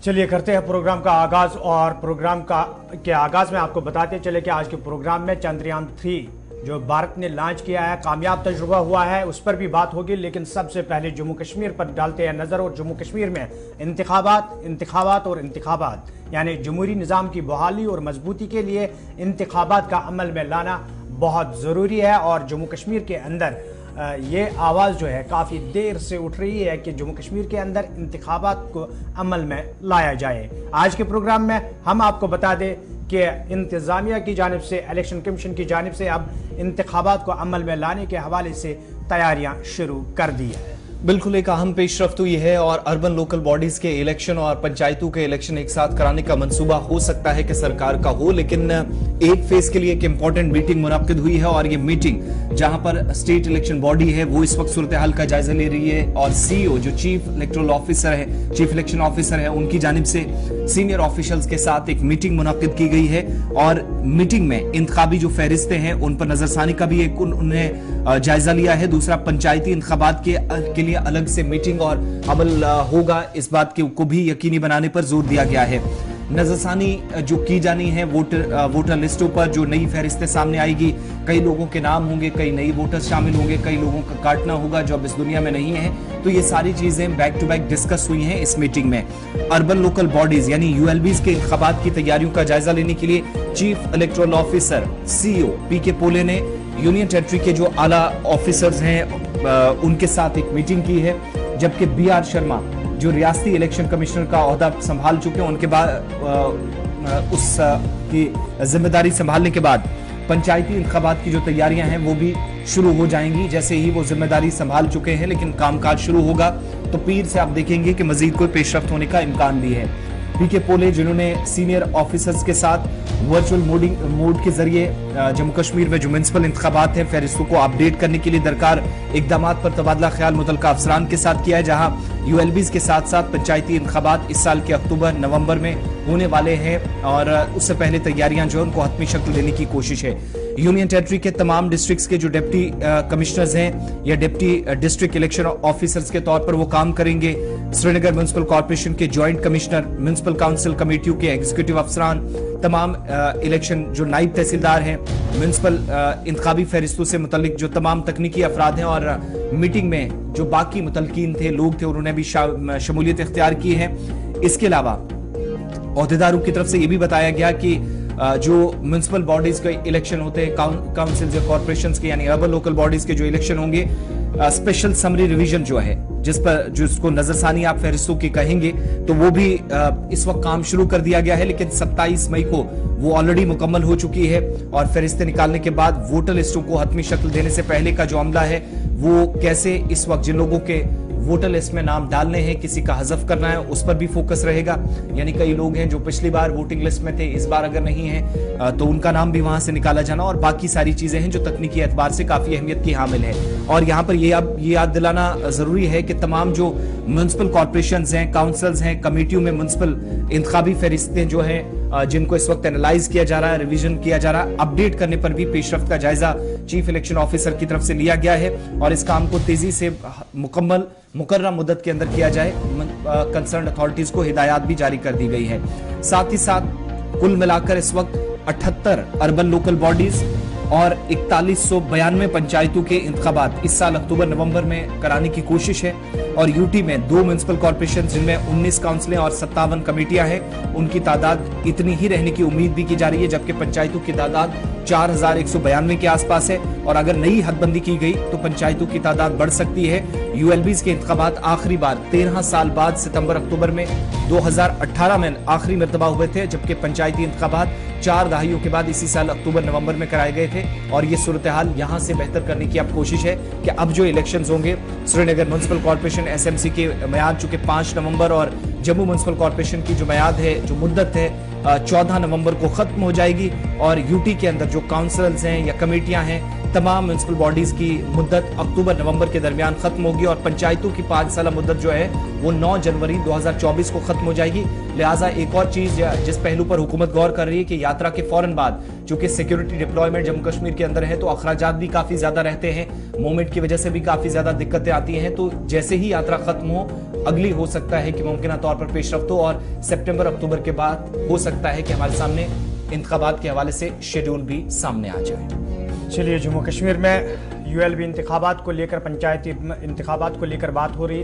चलिए करते हैं प्रोग्राम का आगाज। और प्रोग्राम के आगाज में आपको बताते चले कि आज के प्रोग्राम में चंद्रयान 3 जो भारत ने लॉन्च किया है, कामयाब तजुर्बा हुआ है, उस पर भी बात होगी। लेकिन सबसे पहले जम्मू कश्मीर पर डालते हैं नज़र। और जम्मू कश्मीर में इंतखाबात यानी जमहूरी निज़ाम की बहाली और मजबूती के लिए इंतखाबात का अमल में लाना बहुत ज़रूरी है। और जम्मू कश्मीर के अंदर ये आवाज़ जो है काफ़ी देर से उठ रही है कि जम्मू कश्मीर के अंदर इंतखाबात को अमल में लाया जाए। आज के प्रोग्राम में हम आपको बता दें कि इंतज़ामिया की जानिब से, इलेक्शन कमीशन की जानिब से अब इंतखाबात को अमल में लाने के हवाले से तैयारियां शुरू कर दी है। बिल्कुल एक अहम पेशरफ्त हुई है और अर्बन लोकल बॉडीज के इलेक्शन और पंचायतों के इलेक्शन एक साथ कराने का मंसूबा हो सकता है कि सरकार का हो, लेकिन एक फेज के लिए एक इंपॉर्टेंट मीटिंग मुनाकिद हुई है। और ये मीटिंग जहां पर स्टेट इलेक्शन बॉडी है वो इस वक्त सूरत हाल का जायजा ले रही है और सीईओ जो चीफ इलेक्टोरल ऑफिसर है, चीफ इलेक्शन ऑफिसर है, उनकी जानिब से सीनियर ऑफिशियल्स के साथ एक मीटिंग मुनाकिद की गई है। और मीटिंग में इंतखाबी जो फहरिस्तें हैं उन पर नजरसानी का भी एक उन्होंने जायजा लिया है। दूसरा, पंचायती इंतखाबात के लिए अलग से मीटिंग और अमल होगा, इस बात को भी यकीनी बनाने पर जोर दिया गया है। नजरसानी जो की जानी है वोटर लिस्टों पर, जो नई फहरिस्तें सामने आएगी, कई लोगों के नाम होंगे, कई नई वोटर्स शामिल होंगे, कई लोगों का काटना होगा जो अब इस दुनिया में नहीं है। तो ये सारी चीजें बैक टू बैक डिस्कस हुई हैं इस मीटिंग में। अर्बन लोकल बॉडीज यानी यूएलबीज के इंतखाबात की तैयारियों का जायजा लेने के लिए चीफ इलेक्टोरल ऑफिसर सीईओ पीके पोले ने यूनियन टेरिटरी के जो आला ऑफिसर्स हैं उनके साथ एक मीटिंग की है। जबकि बीआर शर्मा जो रियासती इलेक्शन कमिश्नर का ओहदा संभाल चुके हैं, उनके बाद उसकी जिम्मेदारी संभालने के बाद पंचायती इंतखाबात की जो तैयारियां हैं वो भी शुरू हो जाएंगी जैसे ही वो जिम्मेदारी संभाल चुके हैं। लेकिन कामकाज शुरू होगा तो पीर से आप देखेंगे कि मजीद कोई पेशरफ्त होने का इम्कान भी है। पीके पोले जिन्होंने सीनियर ऑफिसर्स के साथ वर्चुअल मोड के जरिए जम्मू कश्मीर में जो म्युनिसिपल इंतखाबात हैं फहरिस्तों को अपडेट करने के लिए दरकार इकदामात पर तबादला ख्याल मुतल्लिका अफसरान के साथ किया है, जहां यूएलबीज के साथ साथ पंचायती इंतखाबात इस साल के अक्टूबर नवंबर में होने वाले हैं। और उससे पहले तैयारियां जो है उनको हतमी शक्ल देने की कोशिश है। यूनियन टेरिटरी के तमाम डिस्ट्रिक्ट्स के जो डिप्टी कमिश्नर्स हैं या डिप्टी डिस्ट्रिक्ट इलेक्शन ऑफिसर्स के तौर पर वो काम करेंगे। श्रीनगर म्युनिसिपल कॉर्पोरेशन के जॉइंट कमिश्नर, म्युनिसिपल काउंसिल कमेटियों के एग्जीक्यूटिव अफसरान, तमाम इलेक्शन जो नायब तहसीलदार हैं, म्युनिसिपल इंतखाबी फहरिस्तों से मुतल्लिक जो तमाम तकनीकी अफराद हैं और मीटिंग में जो बाकी मुतल्लिकीन थे, लोग थे, उन्होंने भी शमूलियत इख्तियार की है। इसके अलावा ओहदेदारों की तरफ से यह भी बताया गया कि जो म्युनिसिपल बॉडीज के इलेक्शन होते हैं, काउंसिल या कॉर्पोरेशंस के यानी अर्बन लोकल बॉडीज के जो इलेक्शन होंगे, स्पेशल समरी रिवीजन जो है जिसको नजरसानी आप फहरिस्तों की कहेंगे, तो वो भी इस वक्त काम शुरू कर दिया गया है। लेकिन 27 मई को वो ऑलरेडी मुकम्मल हो चुकी है। और फहरिस्तें निकालने के बाद वोटर लिस्टों को हतमी शक्ल देने से पहले का जो अमला है वो कैसे इस वक्त जिन लोगों के वोटर लिस्ट में नाम डालने हैं, किसी का हज़फ करना है, उस पर भी फोकस रहेगा। यानी कई लोग हैं जो पिछली बार वोटिंग लिस्ट में थे, इस बार अगर नहीं है तो उनका नाम भी वहां से निकाला जाना, और बाकी सारी चीजें हैं जो तकनीकी एतबार से काफी अहमियत की हामिल है। और यहाँ पर ये याद दिलाना जरूरी है कि तमाम जो म्युनिसिपल कॉर्पोरेशंस हैं, काउंसिल्स हैं, कमेटियों में म्युनिसिपल इंतखाबी फहरिस्तें जो हैं जिनको इस वक्त एनालाइज किया जा रहा है, रिवीजन किया जा रहा है, अपडेट करने पर भी पेशरफ्त का जायजा चीफ इलेक्शन ऑफिसर की तरफ से लिया गया है। और इस काम को तेजी से मुकर्रर मुद्दत के अंदर किया जाए, कंसर्न अथॉरिटीज को हिदायत भी जारी कर दी गई है। साथ ही साथ कुल मिलाकर इस वक्त 78 अर्बन लोकल बॉडीज और 4192 पंचायतों के इंतखाबात इस साल अक्टूबर नवंबर में कराने की कोशिश है। और यूटी में 2 म्युनिसिपल कॉर्पोरेशन जिनमें 19 काउंसिलें और 57 कमेटियां हैं, उनकी तादाद इतनी ही रहने की उम्मीद भी की जा रही है, जबकि पंचायतों की तादाद 4192 के आसपास है। और अगर नई हदबंदी की गई तो पंचायतों की तादाद बढ़ सकती है। यूएलबीज के इंतखाबात आखिरी बार 13 साल बाद सितंबर अक्टूबर में 2018 में आखिरी मरतबा हुए थे, जबकि पंचायती इंतखाबात 4 दहाइयों के बाद इसी साल अक्टूबर नवंबर में कराए गए थे। और ये सूरत हाल यहाँ से बेहतर करने की अब कोशिश है कि अब जो इलेक्शंस होंगे, श्रीनगर म्युनिसिपल कॉर्पोरेशन एसएमसी के मियाद चूंकि 5 नवंबर और जम्मू म्युनिसिपल कॉर्पोरेशन की जो मियाद है, जो मुद्दत है 14 नवंबर को खत्म हो जाएगी। और यूटी के अंदर जो काउंसिल्स हैं या कमेटियां हैं तमाम म्युनिसिपल बॉडीज की मुद्दत अक्टूबर-नवंबर के दरमियान खत्म होगी और पंचायतों की 5 साल मुद्दत जो है वो 9 जनवरी 2024 को खत्म हो जाएगी। लिहाजा एक और चीज जिस पहलू पर हुकूमत गौर कर रही है कि यात्रा के फौरन बाद चूंकि सिक्योरिटी डिप्लॉयमेंट जम्मू कश्मीर के अंदर है तो अखराजात भी काफी ज्यादा रहते हैं, मूवमेंट की वजह से भी काफी ज्यादा दिक्कतें आती हैं। तो जैसे ही यात्रा खत्म हो, अगली हो सकता है कि मुमकिन तौर पर पेशरफ्त हो और सितंबर-अक्टूबर के बाद हो सकता है कि हमारे सामने इंतखाबात के हवाले से शेड्यूल भी सामने आ जाए। चलिए, जम्मू कश्मीर में यूएलबी इंतखाबात को लेकर, पंचायती इंतखाबात को लेकर बात हो रही है।